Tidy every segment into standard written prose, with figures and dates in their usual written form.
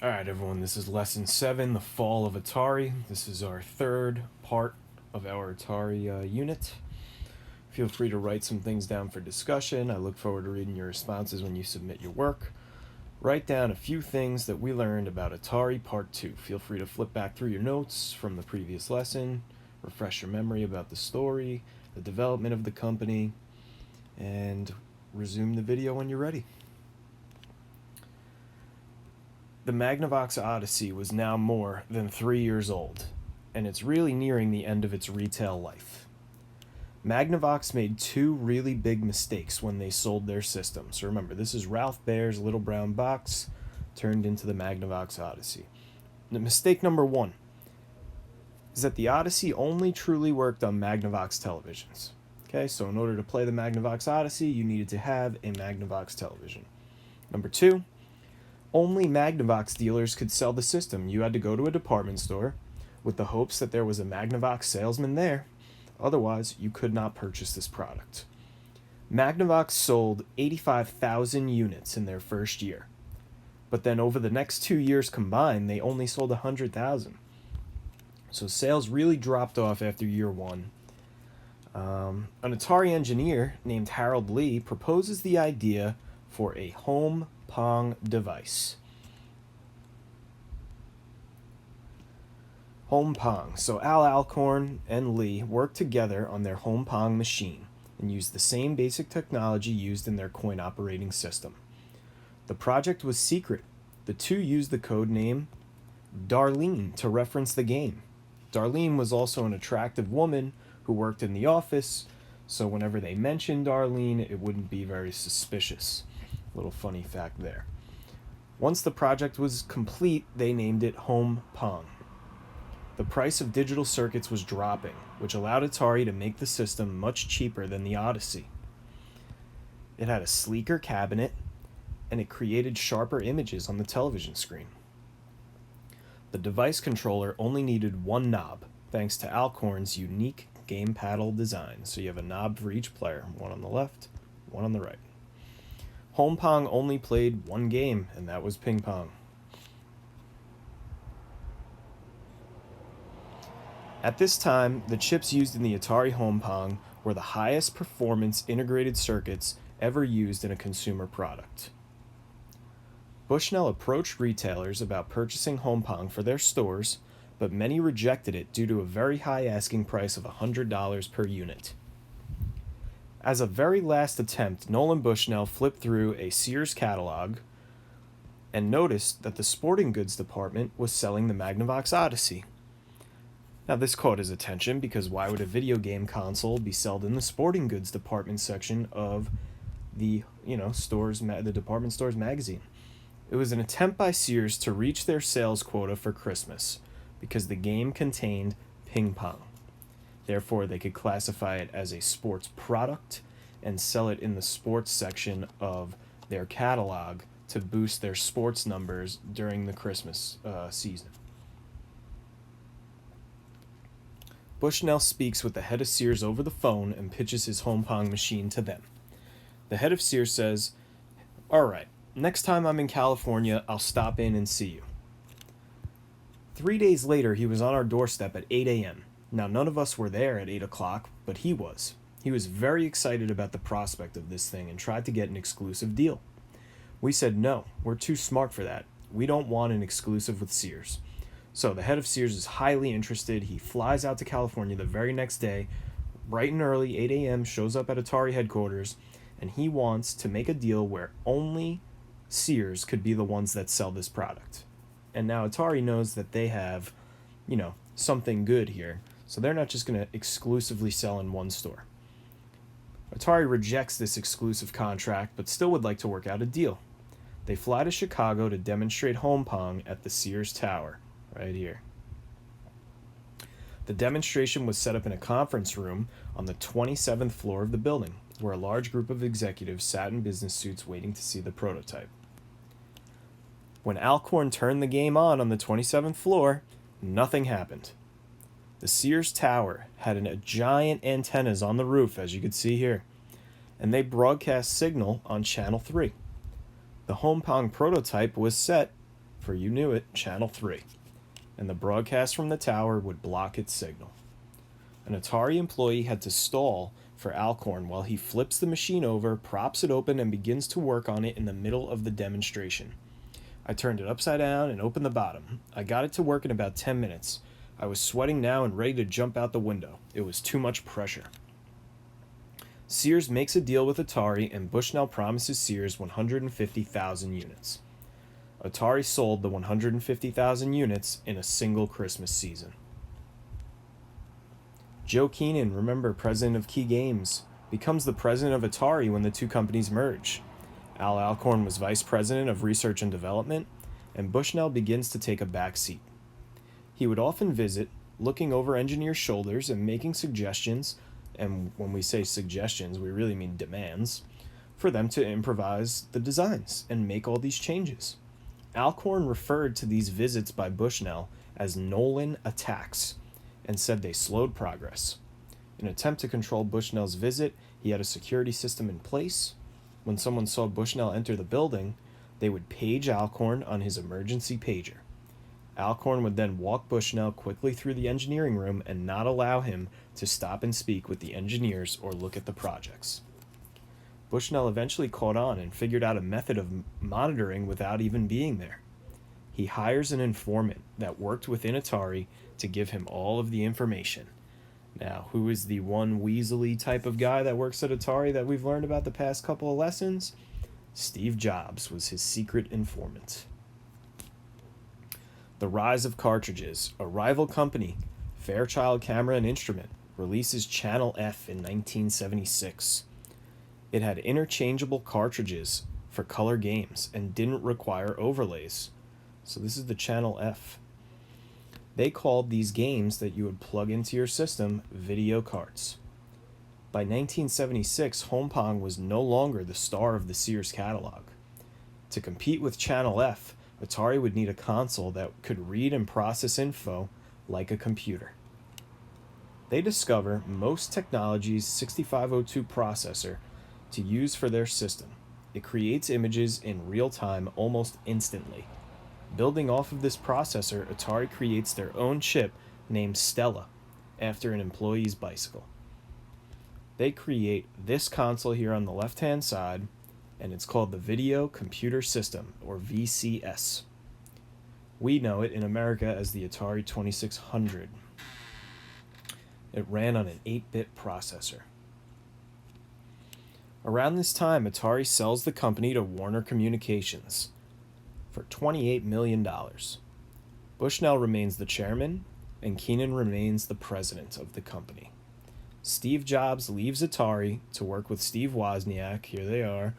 Alright, everyone, this is Lesson 7, The Fall of ATARI. This is our third part of our ATARI unit. Feel free to write some things down for discussion. I look forward to reading your responses when you submit your work. Write down a few things that we learned about ATARI Part 2. Feel free to flip back through your notes from the previous lesson, refresh your memory about the story, the development of the company, and resume the video when you're ready. The Magnavox Odyssey was now more than 3 years old, and it's really nearing the end of its retail life. Magnavox made two really big mistakes when they sold their system. So remember, this is Ralph Baer's Little Brown Box turned into the Magnavox Odyssey. The mistake number one is that the Odyssey only truly worked on Magnavox televisions. Okay, so in order to play the Magnavox Odyssey, you needed to have a Magnavox television. Number two, only Magnavox dealers could sell the system. You had to go to a department store with the hopes that there was a Magnavox salesman there. Otherwise, you could not purchase this product. Magnavox sold 85,000 units in their first year. But then over the next 2 years combined, they only sold 100,000. So sales really dropped off after year one. An Atari engineer named Harold Lee proposes the idea for a home Pong device. Home Pong. So Al Alcorn and Lee worked together on their Home Pong machine and used the same basic technology used in their coin operating system. The project was secret. The two used the code name Darlene to reference the game. Darlene was also an attractive woman who worked in the office, so whenever they mentioned Darlene, it wouldn't be very suspicious. Little funny fact there. Once the project was complete, they named it Home Pong. The price of digital circuits was dropping, which allowed Atari to make the system much cheaper than the Odyssey. It had a sleeker cabinet, and it created sharper images on the television screen. The device controller only needed one knob, thanks to Alcorn's unique game paddle design. So you have a knob for each player, one on the left, one on the right. Home Pong only played one game, and that was ping pong. At this time, the chips used in the Atari Home Pong were the highest performance integrated circuits ever used in a consumer product. Bushnell approached retailers about purchasing Home Pong for their stores, but many rejected it due to a very high asking price of $100 per unit. As a very last attempt, Nolan Bushnell flipped through a Sears catalog and noticed that the sporting goods department was selling the Magnavox Odyssey. Now this caught his attention because why would a video game console be sold in the sporting goods department section of the the department store's magazine? It was an attempt by Sears to reach their sales quota for Christmas because the game contained ping pong. Therefore, they could classify it as a sports product and sell it in the sports section of their catalog to boost their sports numbers during the Christmas season. Bushnell speaks with the head of Sears over the phone and pitches his Home Pong machine to them. The head of Sears says, "All right, next time I'm in California, I'll stop in and see you." 3 days later, he was on our doorstep at 8 a.m. Now, none of us were there at 8 o'clock, but he was. He was very excited about the prospect of this thing and tried to get an exclusive deal. We said, no, we're too smart for that. We don't want an exclusive with Sears. So the head of Sears is highly interested. He flies out to California the very next day, bright and early, 8 a.m., shows up at Atari headquarters, and he wants to make a deal where only Sears could be the ones that sell this product. And now Atari knows that they have, something good here. So they're not just going to exclusively sell in one store. Atari rejects this exclusive contract, but still would like to work out a deal. They fly to Chicago to demonstrate Home Pong at the Sears Tower, right here. The demonstration was set up in a conference room on the 27th floor of the building, where a large group of executives sat in business suits waiting to see the prototype. When Alcorn turned the game on the 27th floor, nothing happened. The Sears Tower had a giant antennas on the roof, as you can see here, and they broadcast signal on Channel 3. The Home Pong prototype was set for you knew it, Channel 3, and the broadcast from the tower would block its signal. An Atari employee had to stall for Alcorn while he flips the machine over, props it open, and begins to work on it in the middle of the demonstration. I turned it upside down and opened the bottom. I got it to work in about 10 minutes. I was sweating now and ready to jump out the window. It was too much pressure. Sears makes a deal with Atari, and Bushnell promises Sears 150,000 units. Atari sold the 150,000 units in a single Christmas season. Joe Keenan, remember, president of Key Games, becomes the president of Atari when the two companies merge. Al Alcorn was vice president of research and development, and Bushnell begins to take a back seat. He would often visit, looking over engineers' shoulders and making suggestions, and when we say suggestions, we really mean demands, for them to improvise the designs and make all these changes. Alcorn referred to these visits by Bushnell as Nolan attacks, and said they slowed progress. In an attempt to control Bushnell's visit, he had a security system in place. When someone saw Bushnell enter the building, they would page Alcorn on his emergency pager. Alcorn would then walk Bushnell quickly through the engineering room and not allow him to stop and speak with the engineers or look at the projects. Bushnell eventually caught on and figured out a method of monitoring without even being there. He hires an informant that worked within Atari to give him all of the information. Now, who is the one Weasley type of guy that works at Atari that we've learned about the past couple of lessons? Steve Jobs was his secret informant. The rise of cartridges. A rival company, Fairchild Camera and Instrument, releases Channel F in 1976. It had interchangeable cartridges for color games and didn't require overlays. So this is the Channel F. They called these games that you would plug into your system video carts. By 1976, Home Pong was no longer the star of the Sears catalog. To compete with Channel F, Atari would need a console that could read and process info like a computer. They discover Most Technology's 6502 processor to use for their system. It creates images in real time almost instantly. Building off of this processor, Atari creates their own chip named Stella, after an employee's bicycle. They create this console here on the left-hand side, and it's called the Video Computer System, or VCS. We know it in America as the Atari 2600. It ran on an 8-bit processor. Around this time, Atari sells the company to Warner Communications for $28 million. Bushnell remains the chairman, and Keenan remains the president of the company. Steve Jobs leaves Atari to work with Steve Wozniak, here they are,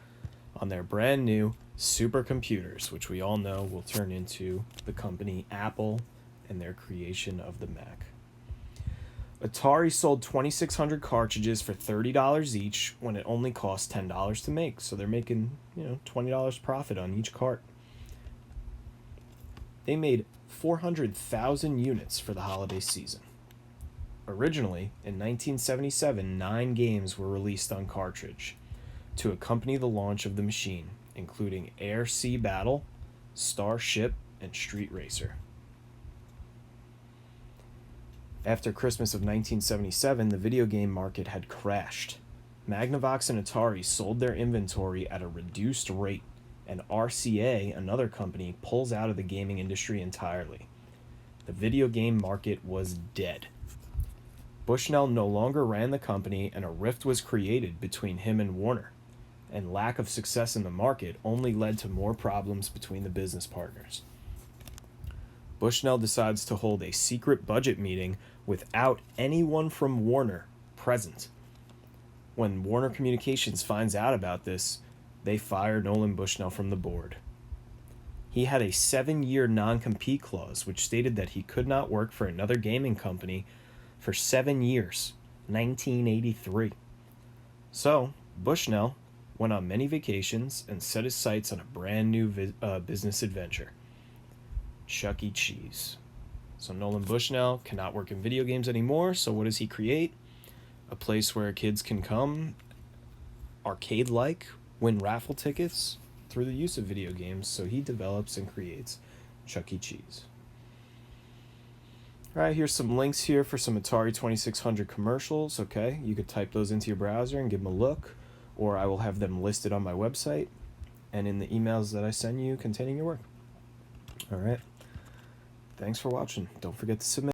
on their brand new supercomputers, which we all know will turn into the company Apple and their creation of the Mac. Atari sold 2,600 cartridges for $30 each when it only cost $10 to make, so they're making, $20 profit on each cart. They made 400,000 units for the holiday season. Originally, in 1977, 9 games were released on cartridge to accompany the launch of the machine, including Air Sea Battle, Starship, and Street Racer. After Christmas of 1977, the video game market had crashed. Magnavox and Atari sold their inventory at a reduced rate, and RCA, another company, pulls out of the gaming industry entirely. The video game market was dead. Bushnell no longer ran the company, and a rift was created between him and Warner, and lack of success in the market only led to more problems between the business partners. Bushnell decides to hold a secret budget meeting without anyone from Warner present. When Warner Communications finds out about this, they fire Nolan Bushnell from the board. He had a 7-year non-compete clause which stated that he could not work for another gaming company for 7 years, 1983. So, Bushnell went on many vacations and set his sights on a brand new business adventure, Chuck E. Cheese. So Nolan Bushnell cannot work in video games anymore, so what does he create? A place where kids can come, arcade-like, win raffle tickets through the use of video games. So he develops and creates Chuck E. Cheese. All right, here's some links here for some Atari 2600 commercials. Okay, you could type those into your browser and give them a look, or I will have them listed on my website and in the emails that I send you containing your work. All right, thanks for watching. Don't forget to submit.